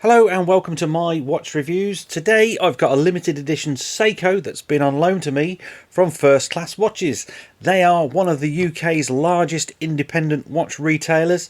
Hello and welcome to my watch reviews. Today I've got a limited edition Seiko that's been on loan to me from First Class Watches. They are one of the UK's largest independent watch retailers,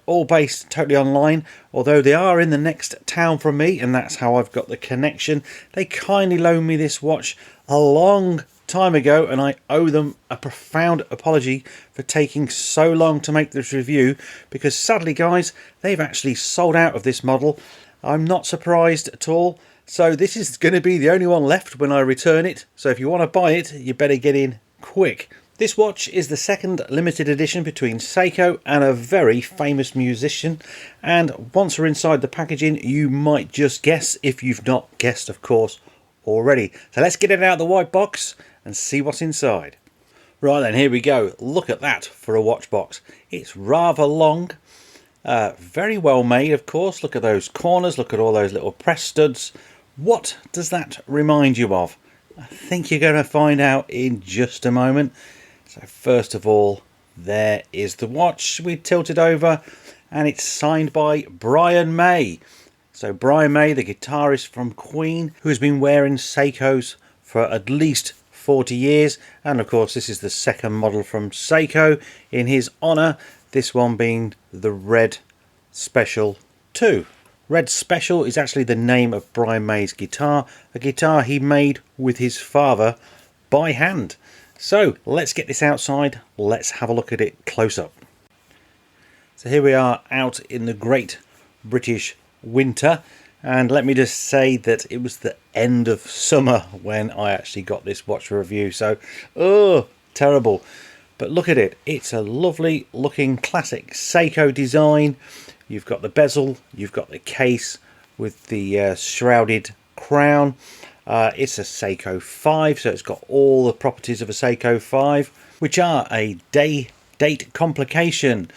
all based totally online, although they are in the next town from me and that's how I've got the connection. They kindly loaned me this watch a long time ago and I owe them a profound apology for taking so long to make this review, because sadly guys, they've actually sold out of this model. I'm not surprised at all, so this is going to be the only one left when I return it, so if you want to buy it you better get in quick. This watch is the second limited edition between Seiko and a very famous musician, and once we're inside the packaging you might just guess, if you've not guessed of course already. So let's get it out of the white box and see what's inside. Right then, here we go. Look at that for a watch box. It's rather long, very well made of course. Look at those corners, look at all those little press studs. What does that remind you of? I think you're going to find out in just a moment. So first of all, there is the watch. We tilt it over and it's signed by Brian May. So Brian May, the guitarist from Queen, who has been wearing Seikos for at least 40 years, and of course this is the second model from Seiko in his honour, this one being the Red Special 2. Red Special is actually the name of Brian May's guitar, a guitar he made with his father by hand. So let's get this outside, let's have a look at it close up. So here we are out in the great British winter, and let me just say that it was the end of summer when I actually got this watch for review, so terrible. But look at it, it's a lovely looking classic Seiko design. You've got the bezel, you've got the case with the shrouded crown. It's a Seiko 5, so it's got all the properties of a Seiko 5, which are a date complication,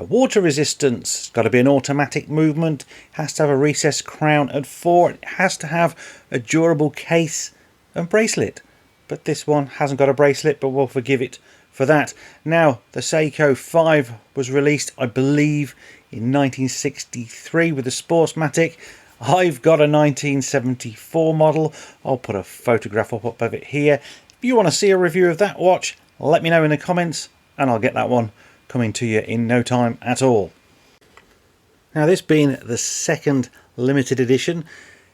water resistance, it's got to be an automatic movement, has to have a recessed crown at 4, it has to have a durable case and bracelet, but this one hasn't got a bracelet, but we'll forgive it for that. Now the Seiko 5 was released I believe in 1963 with the Sportsmatic. I've got a 1974 model. I'll put a photograph up of it here. If you want to see a review of that watch, let me know in the comments and I'll get that one coming to you in no time at all. Now this being the second limited edition,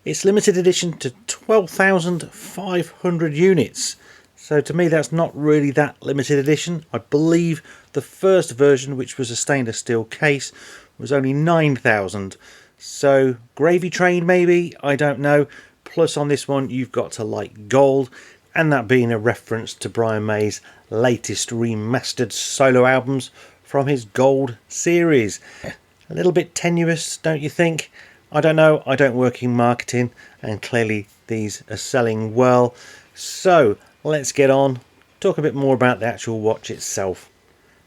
it's limited edition to 12,500 units. So to me that's not really that limited edition. I believe the first version, which was a stainless steel case, was only 9,000. So gravy train maybe, I don't know. Plus on this one you've got to like gold, and that being a reference to Brian May's latest remastered solo albums from his gold series. A little bit tenuous, don't you think? I don't know, I don't work in marketing and clearly these are selling well. So let's get on, talk a bit more about the actual watch itself.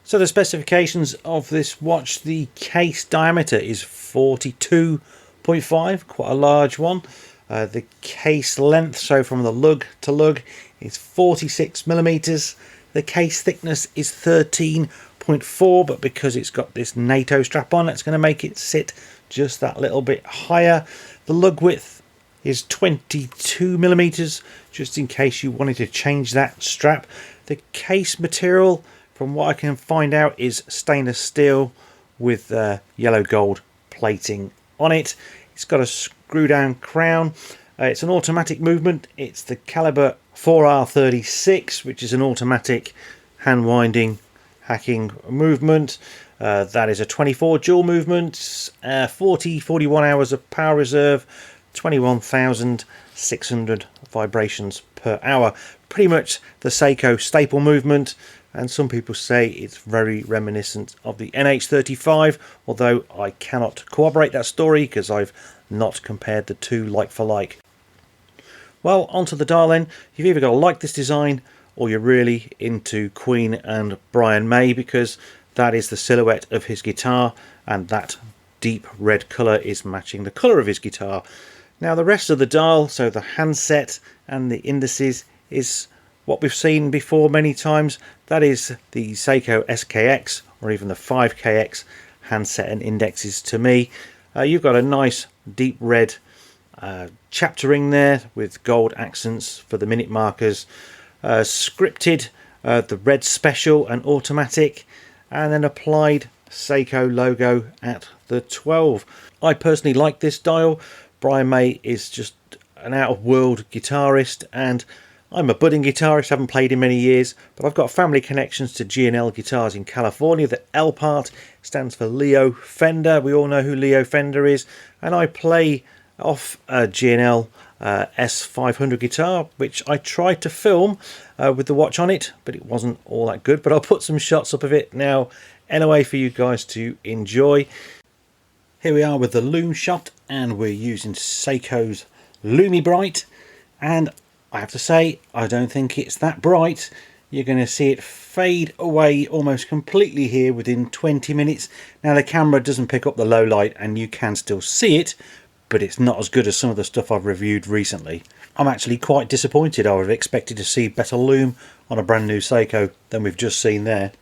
So the specifications of this watch, the case diameter is 42.5, quite a large one. The case length, so from the lug to lug, is 46 millimeters. The case thickness is 13.4, but because it's got this NATO strap on, it's going to make it sit just that little bit higher. The lug width is 22 millimeters, just in case you wanted to change that strap. The case material, from what I can find out, is stainless steel with yellow gold plating on it. It's got a screw down crown. It's an automatic movement. It's the caliber 4R36, which is an automatic hand winding hacking movement. That is a 24 dual movement, 41 hours of power reserve, 21,600 vibrations per hour. Pretty much the Seiko staple movement, and some people say it's very reminiscent of the NH35, although I cannot corroborate that story because I've not compared the two like for like. Well, onto the dial then. You've either got to like this design or you're really into Queen and Brian May, because that is the silhouette of his guitar and that deep red colour is matching the colour of his guitar. Now the rest of the dial, so the handset and the indices, is what we've seen before many times. That is the Seiko SKX or even the 5KX handset and indexes to me. You've got a nice deep red chaptering there with gold accents for the minute markers, scripted the red special and automatic, and then applied Seiko logo at the 12. I personally like this dial. Brian May is just an out-of-world guitarist, and I'm a budding guitarist, haven't played in many years, but I've got family connections to G&L guitars in California. The L part stands for Leo Fender. We all know who Leo Fender is, and I play off a G&L S500 guitar, which I tried to film with the watch on it, but it wasn't all that good. But I'll put some shots up of it now anyway for you guys to enjoy. Here we are with the Lume shot, and we're using Seiko's Lume Bright, and I have to say, I don't think it's that bright. You're going to see it fade away almost completely here within 20 minutes. Now the camera doesn't pick up the low light and you can still see it, but it's not as good as some of the stuff I've reviewed recently. I'm actually quite disappointed. I would have expected to see better Lume on a brand new Seiko than we've just seen there.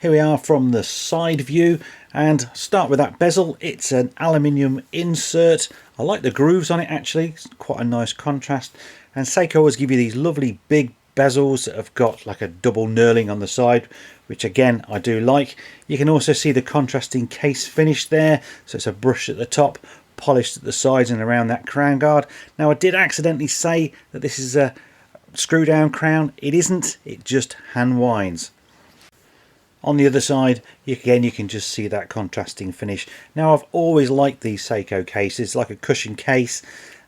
Here we are from the side view, and start with that bezel. It's an aluminium insert. I like the grooves on it actually, it's quite a nice contrast. And Seiko always give you these lovely big bezels that have got like a double knurling on the side, which again I do like. You can also see the contrasting case finish there, so it's a brush at the top, polished at the sides and around that crown guard. Now I did accidentally say that this is a screw down crown. It isn't, it just hand winds. On the other side, again, you can just see that contrasting finish. Now, I've always liked these Seiko cases, like a cushion case,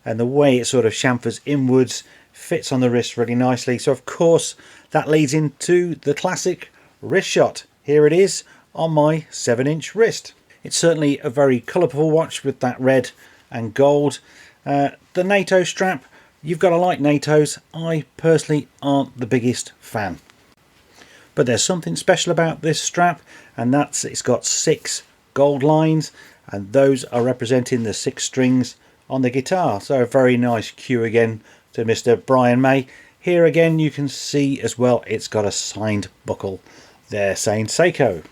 and the way it sort of chamfers inwards, fits on the wrist really nicely. So, of course, that leads into the classic wrist shot. Here it is on my 7-inch wrist. It's certainly a very colourful watch with that red and gold. The NATO strap, you've got to like NATOs. I personally aren't the biggest fan. But there's something special about this strap, and that's it's got 6 gold lines, and those are representing the 6 strings on the guitar. So a very nice cue again to Mr. Brian May. Here again you can see as well it's got a signed buckle there saying Seiko.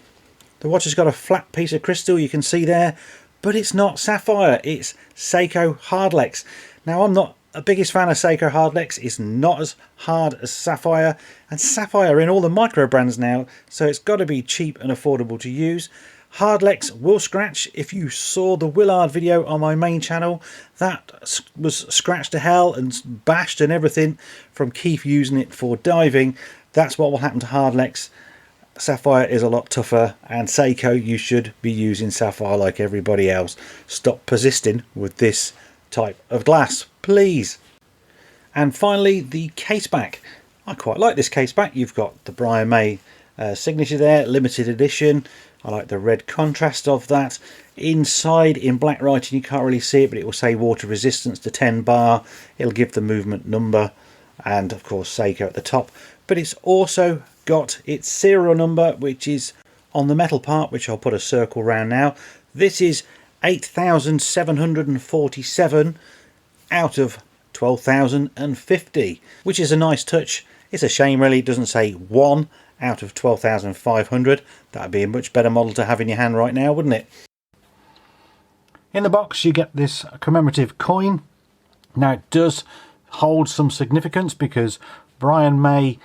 The watch has got a flat piece of crystal, you can see there, but it's not sapphire, it's Seiko Hardlex. Now I'm not a biggest fan of Seiko Hardlex. It's not as hard as sapphire, and sapphire in all the micro brands now, so it's got to be cheap and affordable to use. Hardlex will scratch. If you saw the Willard video on my main channel, that was scratched to hell and bashed and everything from Keith using it for diving. That's what will happen to Hardlex. Sapphire is a lot tougher, and Seiko, you should be using sapphire like everybody else. Stop persisting with this type of glass, please. And finally, the case back. I quite like this case back. You've got the Brian May signature there, limited edition. I like the red contrast of that. Inside in black writing, you can't really see it, but it will say water resistance to 10 bar. It'll give the movement number, and of course Seiko at the top. But it's also got its serial number, which is on the metal part, which I'll put a circle around now. This is 8,747 out of 12,050, which is a nice touch. It's a shame really it doesn't say 1 out of 12,500. That would be a much better model to have in your hand right now, wouldn't it? In the box you get this commemorative coin. Now it does hold some significance because Brian May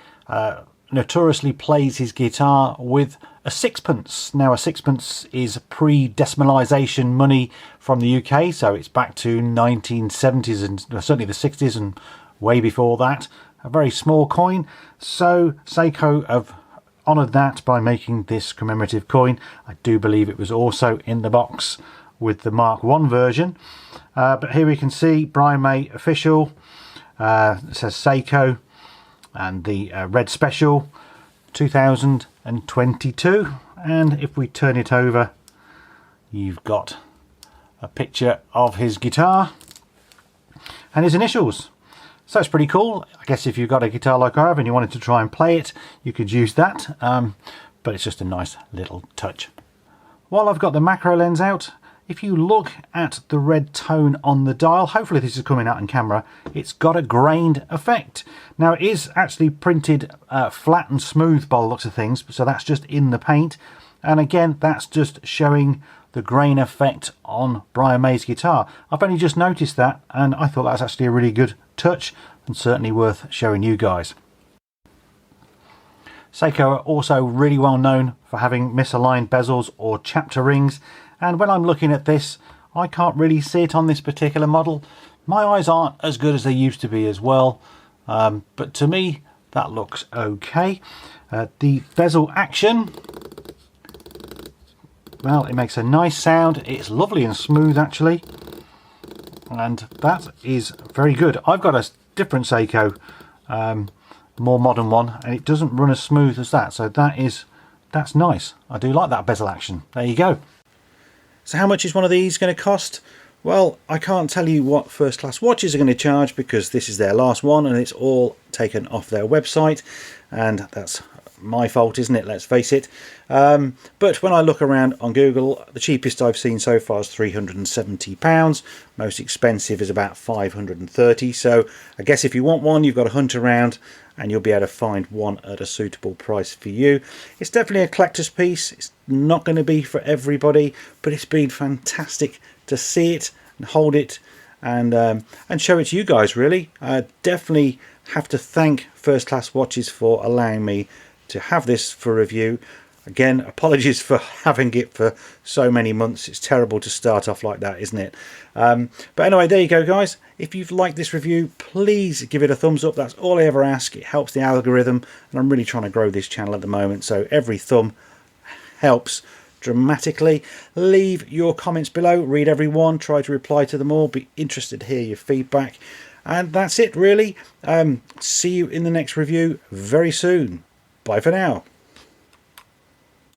notoriously plays his guitar with a sixpence. Now a sixpence is pre-decimalisation money from the UK, so it's back to 1970s and certainly the 60s and way before that. A very small coin, so Seiko have honoured that by making this commemorative coin. I do believe it was also in the box with the Mark I version, but here we can see Brian May official. It says Seiko and the red special 2022, and if we turn it over you've got a picture of his guitar and his initials. So it's pretty cool. I guess if you've got a guitar like I have and you wanted to try and play it, you could use that, but it's just a nice little touch. While I've got the macro lens out, if you look at the red tone on the dial, hopefully this is coming out in camera, it's got a grained effect. Now it is actually printed flat and smooth by the looks of things, so that's just in the paint. And again, that's just showing the grain effect on Brian May's guitar. I've only just noticed that, and I thought that's actually a really good touch and certainly worth showing you guys. Seiko are also really well known for having misaligned bezels or chapter rings, and when I'm looking at this, I can't really see it on this particular model. My eyes aren't as good as they used to be as well, but to me that looks okay. The bezel action, well, it makes a nice sound. It's lovely and smooth actually, and that is very good. I've got a different Seiko, more modern one, and it doesn't run as smooth as that, so that's nice. I do like that bezel action. There you go. So how much is one of these going to cost? Well, I can't tell you what First Class Watches are going to charge because this is their last one and it's all taken off their website, and that's my fault, isn't it? Let's face it. But when I look around on Google, the cheapest I've seen so far is £370. Most expensive is about £530. So I guess if you want one, you've got to hunt around and you'll be able to find one at a suitable price for you. It's definitely a collector's piece. It's not going to be for everybody, but it's been fantastic to see it and hold it and show it to you guys, really. I definitely have to thank First Class Watches for allowing me to have this for review. Again, apologies for having it for so many months. It's terrible to start off like that, isn't it? But anyway, there you go, guys. If you've liked this review, please give it a thumbs up. That's all I ever ask. It helps the algorithm, and I'm really trying to grow this channel at the moment, so every thumb helps dramatically. Leave your comments below. Read every one. Try to reply to them all. Be interested to hear your feedback. And that's it, really. See you in the next review very soon. Bye for now.